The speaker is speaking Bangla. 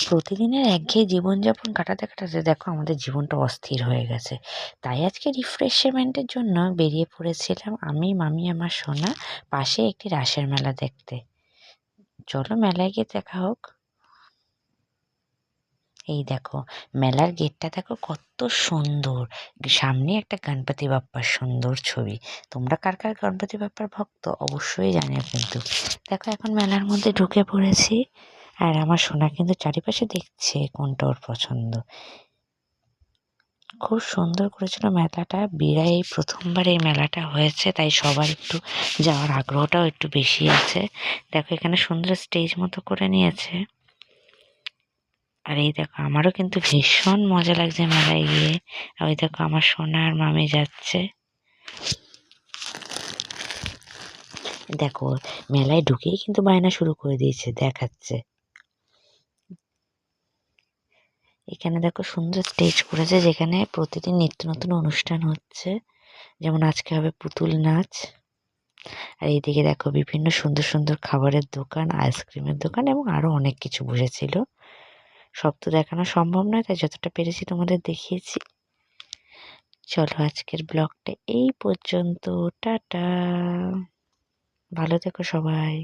প্রতিদিনের একঘেয়ে জীবনযাপন কাটাতে কাটাতে দেখো আমাদের জীবনটা অস্থির হয়ে গেছে। তাই আজকে রিফ্রেশমেন্টের জন্য বেরিয়ে পড়েছিলাম আমি, মামি, আমার সোনা পাশে একটি রাসের মেলা দেখতে। চলো মেলায় গিয়ে দেখা হোক। এই দেখো মেলার গেটটা দেখো কত সুন্দর, সামনে একটা গণপতি বাপ্পার সুন্দর ছবি। তোমরা কার কার গণপতি বাপ্পার ভক্ত অবশ্যই জানিও কিন্তু। দেখো এখন মেলার মধ্যে ঢুকে পড়েছি, আর আমার সোনা কিন্তু চারিপাশে দেখছে কোনটা ওর পছন্দ। খুব সুন্দর করেছিল মেলাটা। বিড়ায় এই প্রথমবার এই মেলাটা হয়েছে, তাই সবার একটু যাওয়ার আগ্রহটাও একটু বেশি আছে। দেখো এখানে সুন্দর স্টেজ মতো করে নিয়েছে। আর এই দেখো আমারও কিন্তু ভীষণ মজা লাগছে মেলায় গিয়ে। ওই দেখো আমার সোনা আর মামি যাচ্ছে। দেখো মেলায় ঢুকেই কিন্তু বায়না শুরু করে দিয়েছে, দেখাচ্ছে। এখানে দেখো সুন্দর স্টেজ করেছে, যেখানে প্রতিদিন নিত্য নতুন অনুষ্ঠান হচ্ছে। যেমন আজকে হবে পুতুল নাচ। আর এইদিকে দেখো বিভিন্ন সুন্দর সুন্দর খাবারের দোকান, আইসক্রিমের দোকান এবং আরো অনেক কিছু বসেছিল। সব তো দেখানো সম্ভব নয়, তাই যতটা পেরেছি তোমাদের দেখিয়েছি। চলো আজকের ব্লগটা এই পর্যন্ত। টাটা, ভালো থেকো সবাই।